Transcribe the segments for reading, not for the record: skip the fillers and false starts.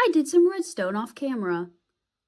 I did some redstone off camera.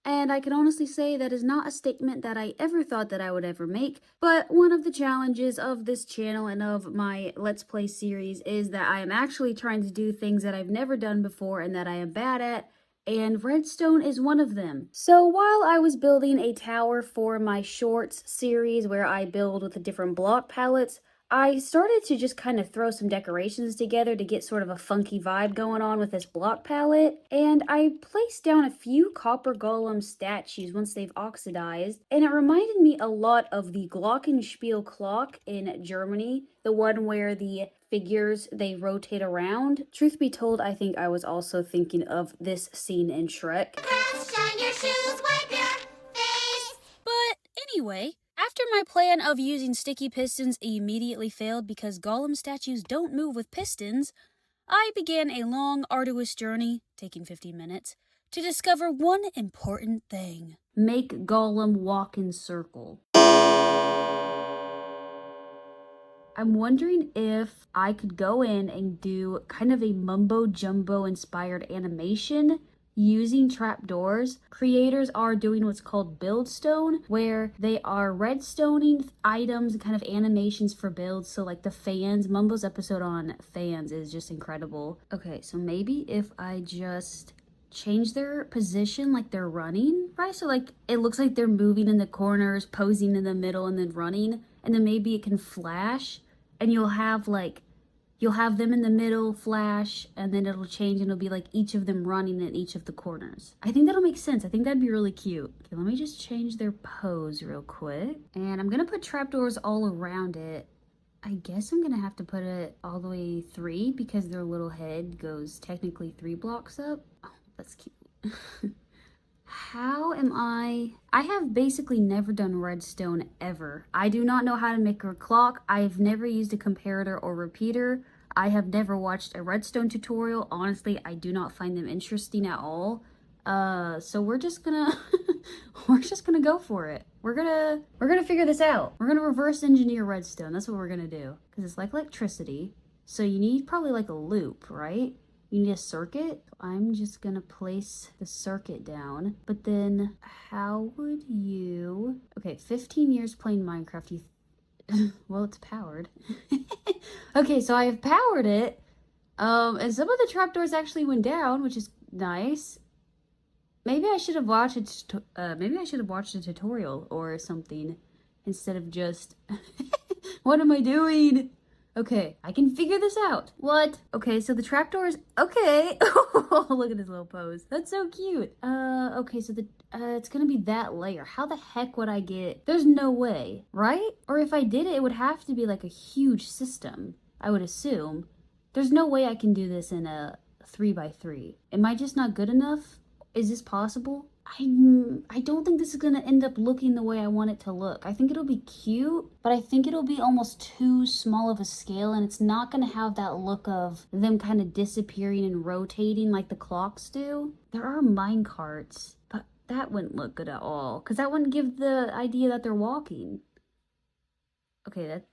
And I can honestly say that is not a statement that I ever thought that I would ever make, but one of the challenges of this channel and of my Let's Play series is that I am actually trying to do things that I've never done before and that I am bad at, and redstone is one of them. So while I was building a tower for my shorts series where I build with the different block palettes, I started to just kind of throw some decorations together to get sort of a funky vibe going on with this block palette, and I placed down a few copper golem statues once they've oxidized, and it reminded me a lot of the Glockenspiel clock in Germany, the one where the figures, they rotate around. Truth be told, I think I was also thinking of this scene in Shrek. Shine your shoes, wipe your face. But anyway, after my plan of using sticky pistons immediately failed because golem statues don't move with pistons, I began a long, arduous journey, taking 15 minutes, to discover one important thing. Make golem walk in circle. I'm wondering if I could go in and do kind of a mumbo-jumbo inspired animation using trapdoors. Creators are doing what's called buildstone, where they are redstoning items and kind of animations for builds. So like the fans, Mumbo's episode on fans is just incredible. Okay, so maybe if I just change their position like they're running, right? So like it looks like they're moving in the corners, posing in the middle, and then running. And then maybe it can flash and you'll have them in the middle, flash, and then it'll change and it'll be like each of them running in each of the corners. I think that'll make sense. I think that'd be really cute. Okay, let me just change their pose real quick. And I'm gonna put trapdoors all around it. I guess I'm gonna have to put it all the way 3 because their little head goes technically 3 blocks up. Oh, that's cute. How am I have basically never done redstone ever. I do not know how to make a clock. I've never used a comparator or repeater. I have never watched a redstone tutorial. Honestly, I do not find them interesting at all. So we're just gonna go for it. We're gonna figure this out. We're gonna reverse engineer redstone. That's what we're gonna do. Because it's like electricity. So you need probably like a loop, right? You need a circuit. I'm just gonna place the circuit down. But then how would you... Okay, 15 years playing Minecraft. Well, it's powered. Okay, so I have powered it. And some of the trapdoors actually went down, which is nice. Maybe I should have watched a tutorial or something instead of just... What am I doing? Okay, I can figure this out. What? Okay, so the trapdoors, okay. Look at his little pose. That's so cute. Okay, so it's gonna be that layer. How the heck would I get, there's no way, right? Or if I did it, it would have to be like a huge system, I would assume. There's no way I can do this in a 3x3. Am I just not good enough? Is this possible? I don't think this is gonna end up looking the way I want it to look. I think it'll be cute, but I think it'll be almost too small of a scale, and it's not gonna have that look of them kind of disappearing and rotating like the clocks do. There are mine carts, but that wouldn't look good at all, because that wouldn't give the idea that they're walking. Okay, that's...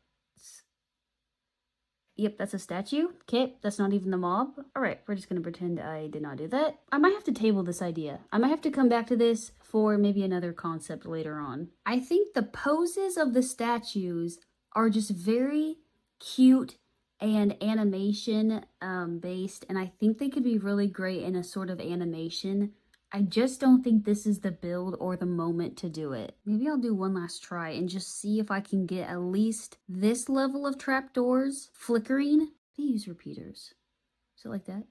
Yep, that's a statue. Okay, that's not even the mob. All right, we're just gonna pretend I did not do that. I might have to table this idea. I might have to come back to this for maybe another concept later on. I think the poses of the statues are just very cute and animation based, and I think they could be really great in a sort of animation. I just don't think this is the build or the moment to do it. Maybe I'll do one last try and just see if I can get at least this level of trapdoors flickering. They use repeaters. Is it like that?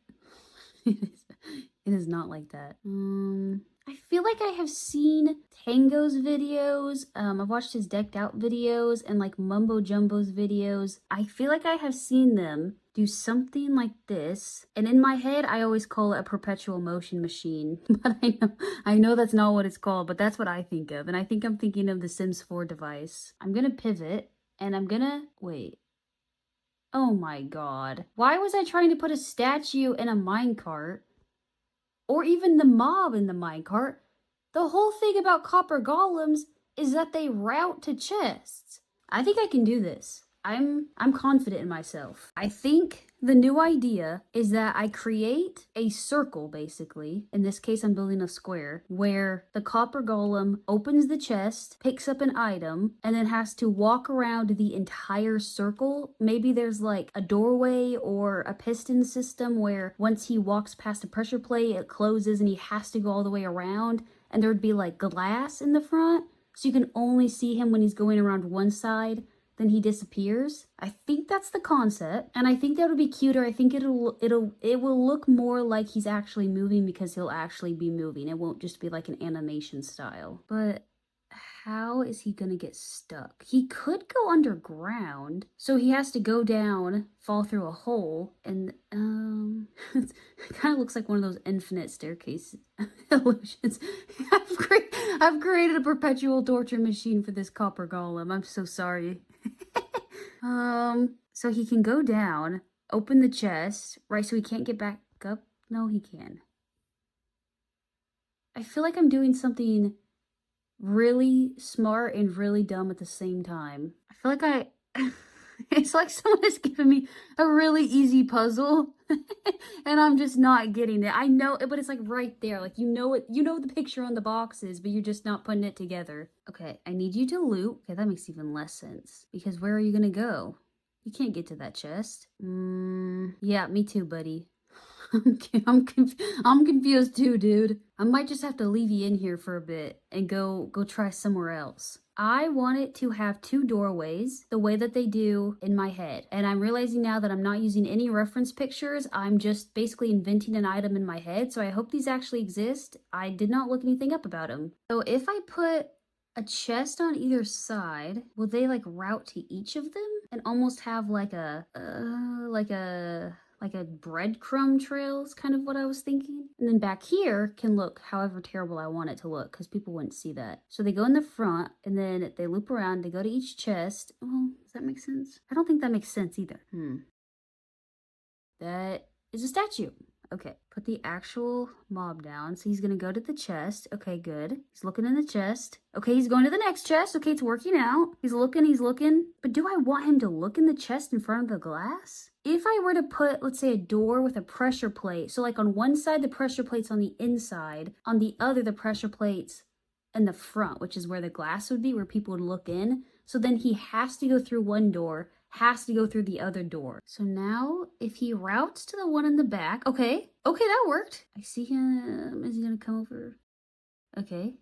It is not like that. I feel like I have seen Tango's videos. I've watched his decked out videos and like Mumbo Jumbo's videos. I feel like I have seen them do something like this. And in my head, I always call it a perpetual motion machine. But I know that's not what it's called, but that's what I think of. And I think I'm thinking of the Sims 4 device. I'm gonna pivot and I'm gonna, wait. Oh my God. Why was I trying to put a statue in a minecart? Or even the mob in the minecart? The whole thing about copper golems is that they route to chests. I think I can do this. I'm confident in myself. I think The new idea is that I create a circle, basically. In this case, I'm building a square where the copper golem opens the chest, picks up an item, and then has to walk around the entire circle. Maybe there's like a doorway or a piston system where once he walks past a pressure plate, it closes and he has to go all the way around. And there'd be like glass in the front, so you can only see him when he's going around one side. Then he disappears. I think that's the concept, and I think that would be cuter. I think it will look more like he's actually moving because he'll actually be moving. It won't just be like an animation style. But how is he gonna get stuck? He could go underground, so he has to go down, fall through a hole, and it kind of looks like one of those infinite staircase illusions. I've created a perpetual torture machine for this copper golem. I'm so sorry. So he can go down, open the chest, right? So he can't get back up. No, he can. I feel like I'm doing something really smart and really dumb at the same time. I feel like it's like someone has given me a really easy puzzle and I'm just not getting it. I know it, but it's like right there. Like, you know it, you know the picture on the boxes, but you're just not putting it together. Okay, I need you to loop. Okay, that makes even less sense because where are you gonna go? You can't get to that chest. Yeah, me too, buddy. I'm confused too, dude. I might just have to leave you in here for a bit and go try somewhere else. I want it to have two doorways the way that they do in my head. And I'm realizing now that I'm not using any reference pictures. I'm just basically inventing an item in my head. So I hope these actually exist. I did not look anything up about them. So if I put a chest on either side, will they like route to each of them and almost have like a breadcrumb trail is kind of what I was thinking. And then back here can look however terrible I want it to look because people wouldn't see that. So they go in the front and then they loop around, they go to each chest. Oh, does that make sense? I don't think that makes sense either. That is a statue. Okay, put the actual mob down. So he's gonna go to the chest. Okay, good. He's looking in the chest. Okay, he's going to the next chest. Okay, it's working out. He's looking. But do I want him to look in the chest in front of the glass? If I were to put, let's say, a door with a pressure plate, so like on one side the pressure plate's on the inside, on the other the pressure plate's in the front, which is where the glass would be, where people would look in. So then he has to go through one door, has to go through the other door. So now if he routes to the one in the back, okay, that worked. I see him. Is he gonna come over? Okay.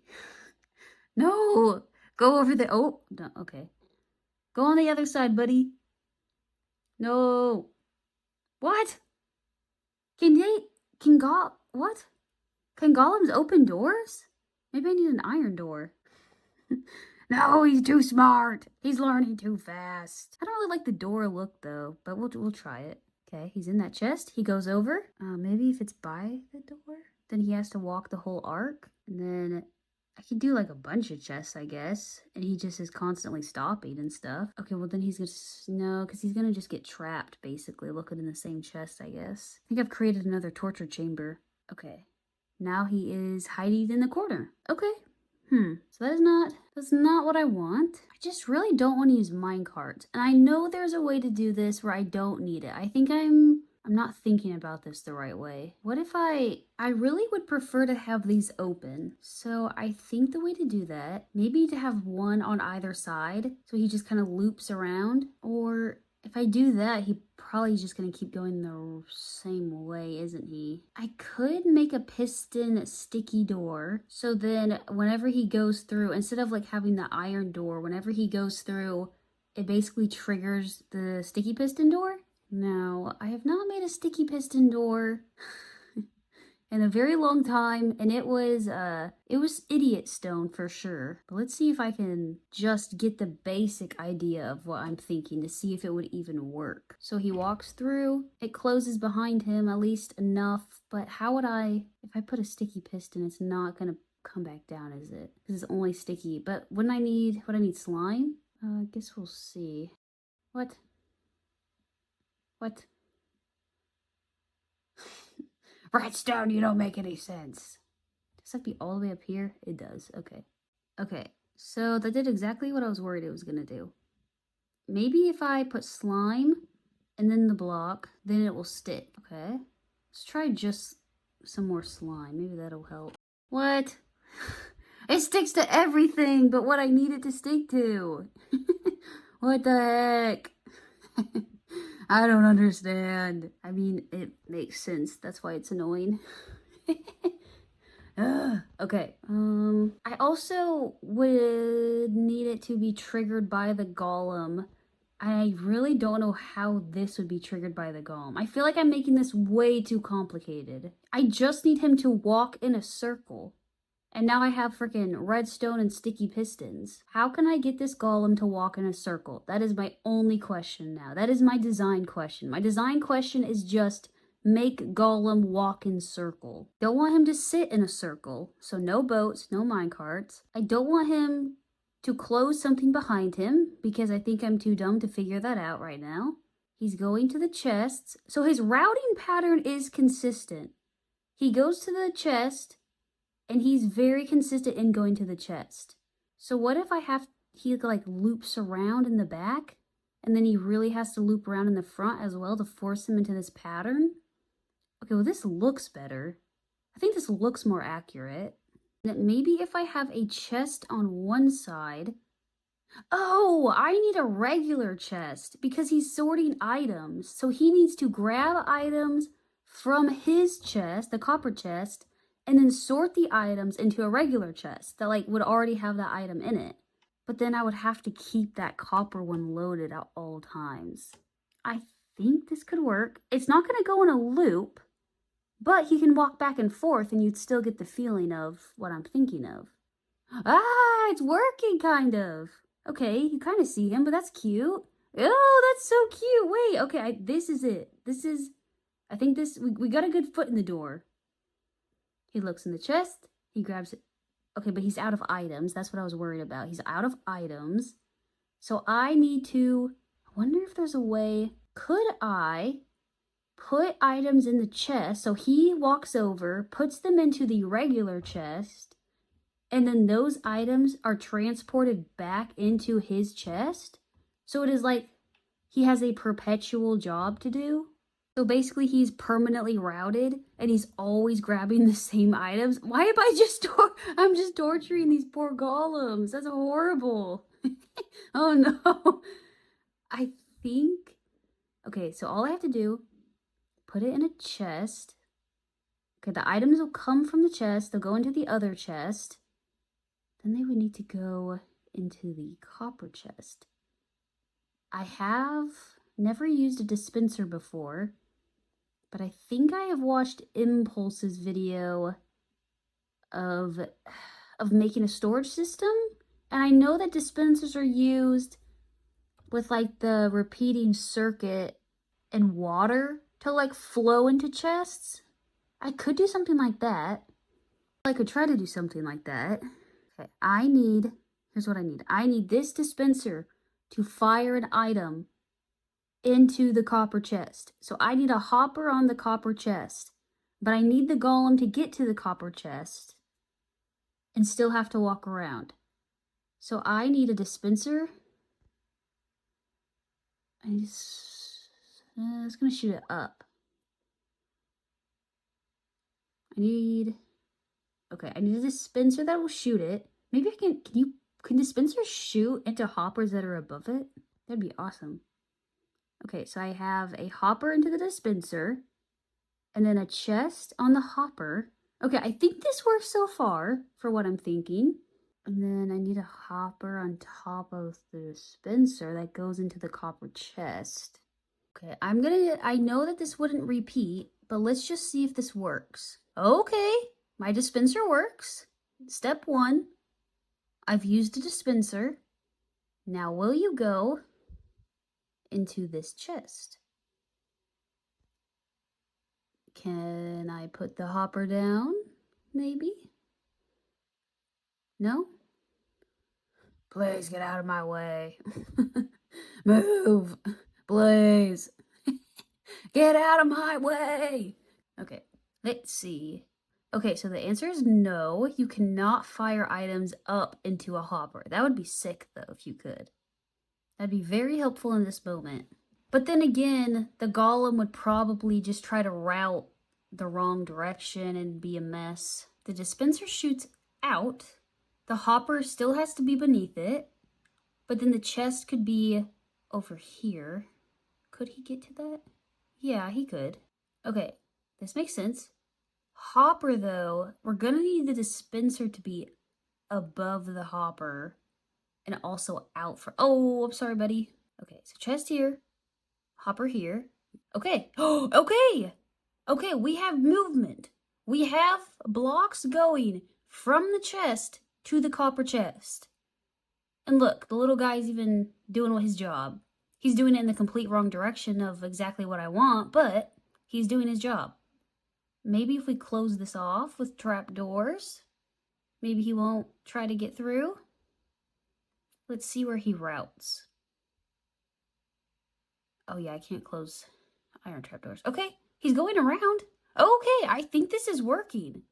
No, go over there. Oh, no, okay. Go on the other side, buddy. No. What? What? Can golems open doors? Maybe I need an iron door. No, he's too smart. He's learning too fast. I don't really like the door look though, but we'll try it. Okay, he's in that chest. He goes over. Maybe if it's by the door, then he has to walk the whole arc. And then I could do like a bunch of chests, I guess. And he just is constantly stopping and stuff. Okay, well then he's gonna, no, because he's gonna just get trapped basically looking in the same chest, I guess. I think I've created another torture chamber. Okay, now he is hiding in the corner. Okay. So that's not what I want. I just really don't want to use minecarts. And I know there's a way to do this where I don't need it. I think I'm not thinking about this the right way. What if I really would prefer to have these open. So I think the way to do that, maybe to have one on either side. So he just kind of loops around. Or if I do that, he probably just gonna keep going the same way, isn't he? I could make a piston sticky door. So then whenever he goes through, instead of like having the iron door, whenever he goes through, it basically triggers the sticky piston door. Now, I have not made a sticky piston door in a very long time, and it was idiot stone for sure. But let's see if I can just get the basic idea of what I'm thinking to see if it would even work. So he walks through, it closes behind him at least enough, but how would if I put a sticky piston, it's not gonna come back down, is it? Because it's only sticky. But would I need slime? I guess we'll see. What? Redstone, you don't make any sense. Does that be all the way up here? It does. Okay, so that did exactly what I was worried it was gonna do. Maybe if I put slime and then the block, then it will stick. Okay, let's try just some more slime. Maybe that'll help. What? It sticks to everything but what I need it to stick to. What the heck? I don't understand. I mean, it makes sense. That's why it's annoying. Okay. I also would need it to be triggered by the golem. I really don't know how this would be triggered by the golem. I feel like I'm making this way too complicated. I just need him to walk in a circle. And now I have freaking redstone and sticky pistons. How can I get this golem to walk in a circle? That is my only question now. That is my design question. My design question is just make golem walk in circle. Don't want him to sit in a circle. So no boats, no minecarts. I don't want him to close something behind him because I think I'm too dumb to figure that out right now. He's going to the chests. So his routing pattern is consistent. He goes to the chest, and he's very consistent in going to the chest. So what if he like loops around in the back, and then he really has to loop around in the front as well to force him into this pattern? Okay, well this looks better. I think this looks more accurate. Maybe if I have a chest on one side. Oh, I need a regular chest because he's sorting items. So he needs to grab items from his chest, the copper chest, and then sort the items into a regular chest that like would already have that item in it. But then I would have to keep that copper one loaded at all times. I think this could work. It's not going to go in a loop, but he can walk back and forth and you'd still get the feeling of what I'm thinking of. Ah, it's working kind of. Okay, you kind of see him, but that's cute. Oh, that's so cute. Wait, okay, this is it. I think we got a good foot in the door. He looks in the chest. He grabs it. Okay, but he's out of items. That's what I was worried about. He's out of items. So I need to... I wonder if there's a way... Could I put items in the chest? So he walks over, puts them into the regular chest, and then those items are transported back into his chest? So it is like he has a perpetual job to do? So basically he's permanently routed and he's always grabbing the same items. Why am I I'm just torturing these poor golems. That's horrible. Oh no. I think, okay, so all I have to do, put it in a chest. Okay, the items will come from the chest. They'll go into the other chest. Then they would need to go into the copper chest. I have never used a dispenser before, but I think I have watched Impulse's video of making a storage system. And I know that dispensers are used with like the repeating circuit and water to like flow into chests. I could do something like that. I could try to do something like that. Okay, here's what I need. I need this dispenser to fire an item into the copper chest. So I need a hopper on the copper chest, but I need the golem to get to the copper chest and still have to walk around. So I need a dispenser. It's gonna shoot it up. I need a dispenser that will shoot it. Maybe I can dispensers shoot into hoppers that are above it? That'd be awesome. Okay, so I have a hopper into the dispenser, and then a chest on the hopper. Okay, I think this works so far for what I'm thinking. And then I need a hopper on top of the dispenser that goes into the copper chest. Okay, I know that this wouldn't repeat, but let's just see if this works. Okay, my dispenser works. Step 1, I've used a dispenser. Now will you go into this chest? Can I put the hopper down? Maybe? No? Please get out of my way. Move. Please. Get out of my way. Okay, let's see. Okay, so the answer is no. You cannot fire items up into a hopper. That would be sick, though, if you could. That'd be very helpful in this moment. But then again, the golem would probably just try to route the wrong direction and be a mess. The dispenser shoots out. The hopper still has to be beneath it. But then the chest could be over here. Could he get to that? Yeah, he could. Okay, this makes sense. Hopper, though, we're going to need the dispenser to be above the hopper and also out for... Oh, I'm sorry, buddy. Okay, so chest here. Hopper here. Okay. Oh, okay. Okay, we have movement. We have blocks going from the chest to the copper chest. And look, the little guy's even doing his job. He's doing it in the complete wrong direction of exactly what I want, but he's doing his job. Maybe if we close this off with trapdoors, maybe he won't try to get through. Let's see where he routes. Oh yeah, I can't close iron trapdoors. Okay, he's going around. Okay, I think this is working.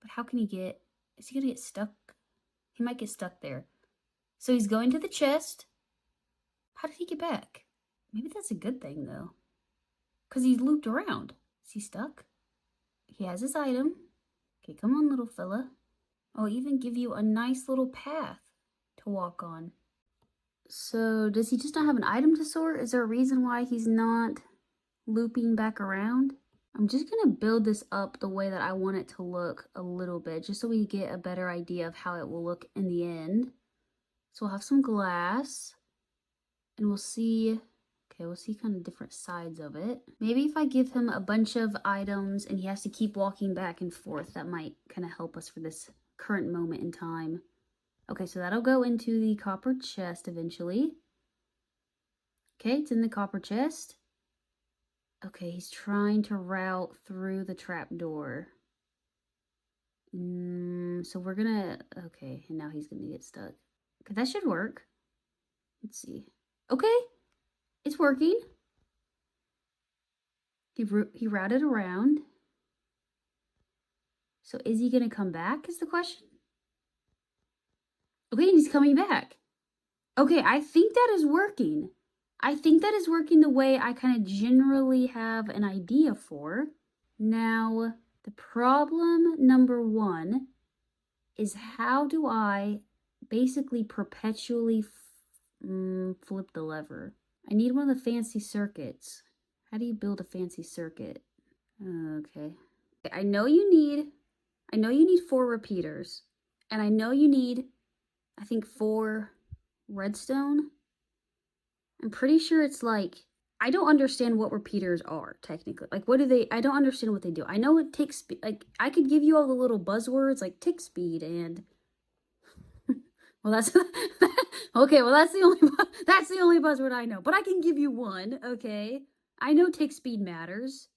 But how can he get... Is he going to get stuck? He might get stuck there. So he's going to the chest. How did he get back? Maybe that's a good thing, though. Because he's looped around. Is he stuck? He has his item. Okay, come on, little fella. I'll even give you a nice little path to walk on. So, does he just not have an item to sort? Is there a reason why he's not looping back around? I'm just going to build this up the way that I want it to look a little bit, just so we get a better idea of how it will look in the end. So we'll have some glass, and we'll see, okay, we'll see kind of different sides of it. Maybe if I give him a bunch of items and he has to keep walking back and forth, that might kind of help us for this current moment in time. Okay, so that'll go into the copper chest eventually. Okay, it's in the copper chest. Okay, he's trying to route through the trapdoor. So we're gonna, okay, and now he's gonna get stuck. Okay, that should work. Let's see. Okay, it's working. He routed around. So is he gonna come back is the question? Okay, and he's coming back. Okay, I think that is working. I think that is working the way I kind of generally have an idea for. Now, the problem number one is how do I basically perpetually flip the lever? I need one of the fancy circuits. How do you build a fancy circuit? Okay. I know you need 4 repeaters. And I know you need, I think, 4 redstone. I'm pretty sure it's like, I don't understand what repeaters are, technically. Like, what do they, I don't understand what they do. I know it takes, like, I could give you all the little buzzwords, like tick speed and, well, that's, okay, well, that's the only buzzword I know. But I can give you one, okay? I know tick speed matters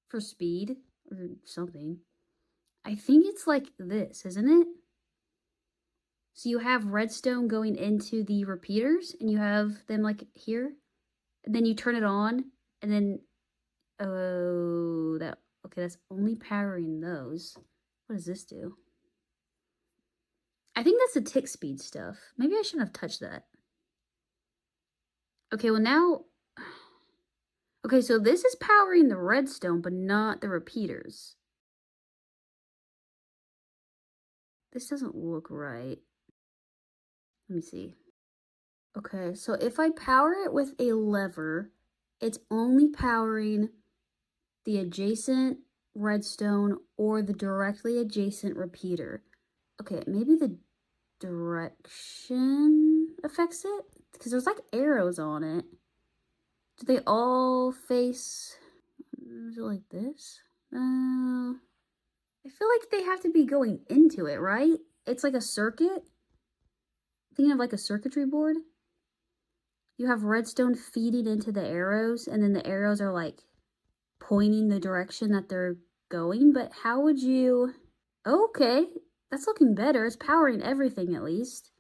for speed or something. I think it's like this, isn't it? So you have redstone going into the repeaters, and you have them like here, and then you turn it on, and then, oh, okay, that's only powering those. What does this do? I think that's the tick speed stuff. Maybe I shouldn't have touched that. Okay, well now, okay, so this is powering the redstone, but not the repeaters. This doesn't look right. Let me see. Okay, so if I power it with a lever, it's only powering the adjacent redstone or the directly adjacent repeater. Okay, maybe the direction affects it? Because there's like arrows on it. Do they all face... Is it like this? I feel like they have to be going into it, right? It's like a circuit. Thinking of like a circuitry board. You have redstone feeding into the arrows, and then the arrows are like pointing the direction that they're going. But how would you... Okay, that's looking better. It's powering everything at least.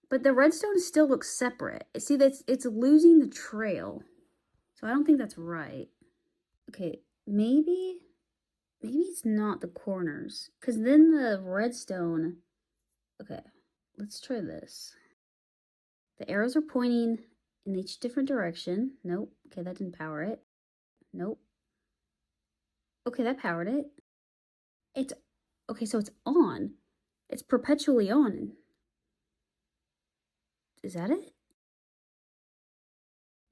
But the redstone still looks separate. See, it's losing the trail. So I don't think that's right. Okay, maybe it's not the corners. Because then the redstone... Okay, let's try this. The arrows are pointing in each different direction. Nope. Okay, that didn't power it. Nope. Okay, that powered it. It's okay, so it's on. It's perpetually on. Is that it?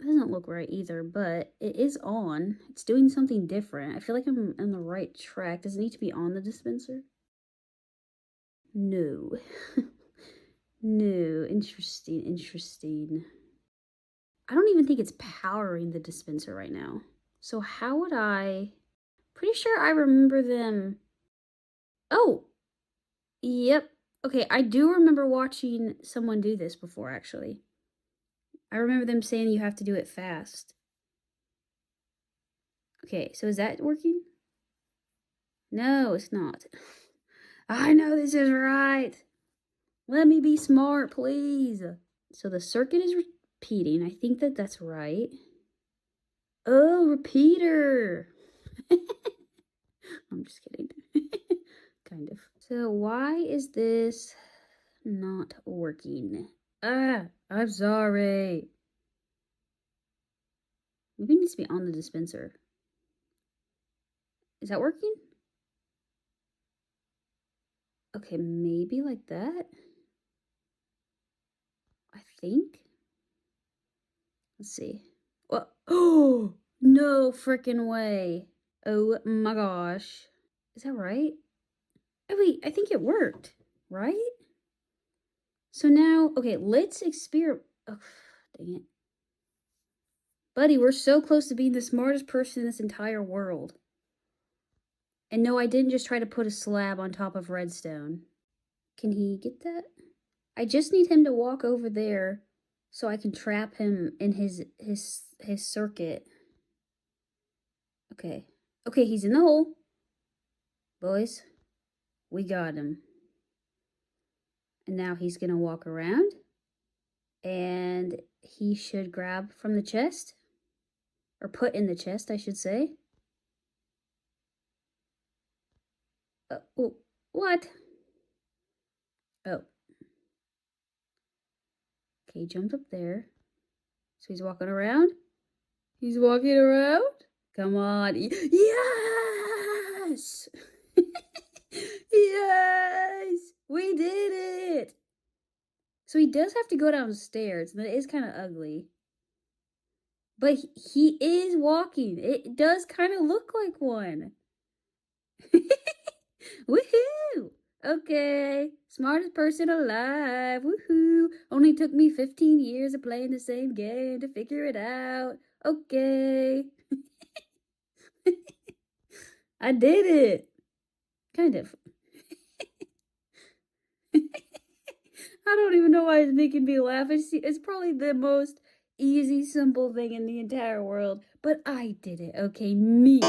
It doesn't look right either, but it is on. It's doing something different. I feel like I'm on the right track. Does it need to be on the dispenser? No. No. Interesting, interesting. I don't even think it's powering the dispenser right now. So how would I... Pretty sure I remember them... Oh! Yep. Okay, I do remember watching someone do this before, actually. I remember them saying you have to do it fast. Okay, so is that working? No, it's not. I know this is right. Let me be smart, please. So the circuit is repeating. I think that that's right. Oh, repeater. I'm just kidding. Kind of. So why is this not working? Ah, I'm sorry. Maybe it needs to be on the dispenser. Is that working? Okay, maybe like that. I think. Let's see. What? Oh, no freaking way. Oh my gosh. Is that right? Oh, wait, I think it worked, right? So now, okay, let's experiment. Oh, dang it. Buddy, we're so close to being the smartest person in this entire world. And no, I didn't just try to put a slab on top of redstone. Can he get that? I just need him to walk over there so I can trap him in his circuit. Okay. Okay, he's in the hole. Boys, we got him. And now he's going to walk around. And he should grab from the chest. Or put in the chest, I should say. Oh, what? Oh. Okay, he jumped up there. So he's walking around. He's walking around. Come on. Yes! Yes! We did it! So he does have to go downstairs, and that is kind of ugly. But he is walking. It does kind of look like one. Woohoo! Okay, smartest person alive. Woohoo! Only took me 15 years of playing the same game to figure it out. Okay. I did it. Kind of. I don't even know why it's making me laugh. It's probably the most easy, simple thing in the entire world. But I did it. Okay, me.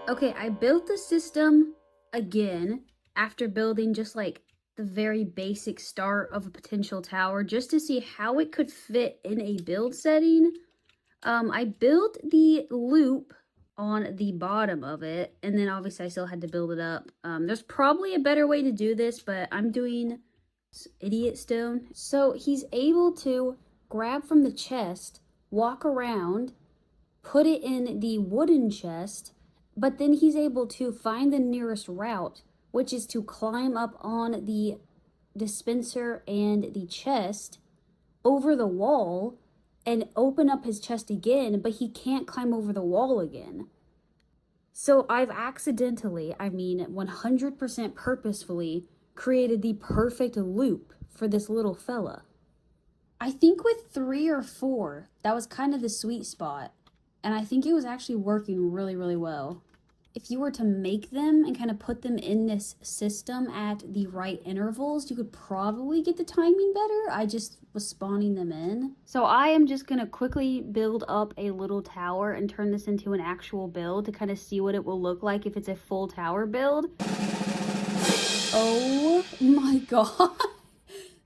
Okay, I built the system again after building just like the very basic start of a potential tower just to see how it could fit in a build setting. I built the loop on the bottom of it, and then obviously I still had to build it up. There's probably a better way to do this, but I'm doing idiot stone. So he's able to grab from the chest, walk around, put it in the wooden chest, but then he's able to find the nearest route, which is to climb up on the dispenser and the chest over the wall and open up his chest again, but he can't climb over the wall again. So I've accidentally, 100% purposefully, created the perfect loop for this little fella. I think with 3 or 4, that was kind of the sweet spot. And I think it was actually working really, really well. If you were to make them and kind of put them in this system at the right intervals, you could probably get the timing better. I just was spawning them in. So I am just going to quickly build up a little tower and turn this into an actual build to kind of see what it will look like if it's a full tower build. Oh my god.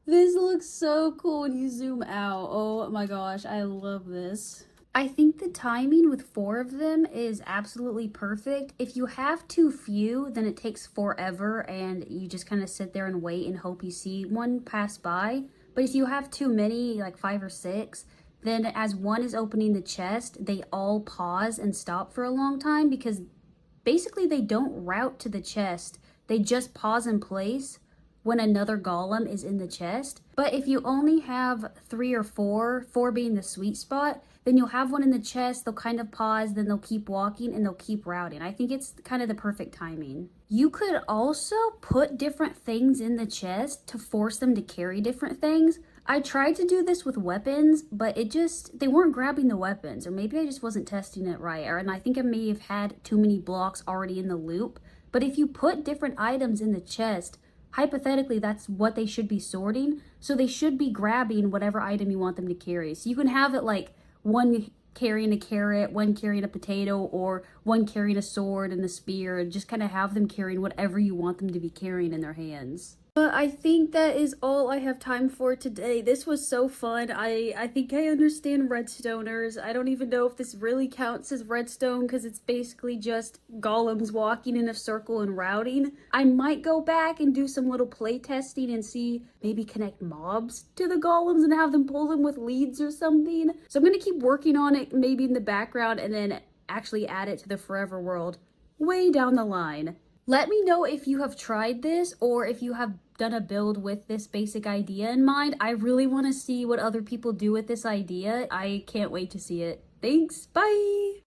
This looks so cool when you zoom out. Oh my gosh, I love this. I think the timing with 4 of them is absolutely perfect. If you have too few, then it takes forever and you just kind of sit there and wait and hope you see one pass by. But if you have too many, like 5 or 6, then as one is opening the chest, they all pause and stop for a long time because basically they don't route to the chest. They just pause in place when another golem is in the chest. But if you only have 3 or 4, 4 being the sweet spot, then you'll have one in the chest, they'll kind of pause, then they'll keep walking and they'll keep routing. I think it's kind of the perfect timing. You could also put different things in the chest to force them to carry different things. I tried to do this with weapons, but they weren't grabbing the weapons, or maybe I just wasn't testing it right, and I think I may have had too many blocks already in the loop. But if you put different items in the chest, hypothetically, that's what they should be sorting, so they should be grabbing whatever item you want them to carry. So you can have it like one carrying a carrot, one carrying a potato, or one carrying a sword and a spear, and just kind of have them carrying whatever you want them to be carrying in their hands. But I think that is all I have time for today. This was so fun. I think I understand redstoners. I don't even know if this really counts as redstone because it's basically just golems walking in a circle and routing. I might go back and do some little play testing and see, maybe connect mobs to the golems and have them pull them with leads or something. So I'm going to keep working on it maybe in the background and then actually add it to the forever world way down the line. Let me know if you have tried this or if you have done a build with this basic idea in mind. I really want to see what other people do with this idea. I can't wait to see it. Thanks, bye!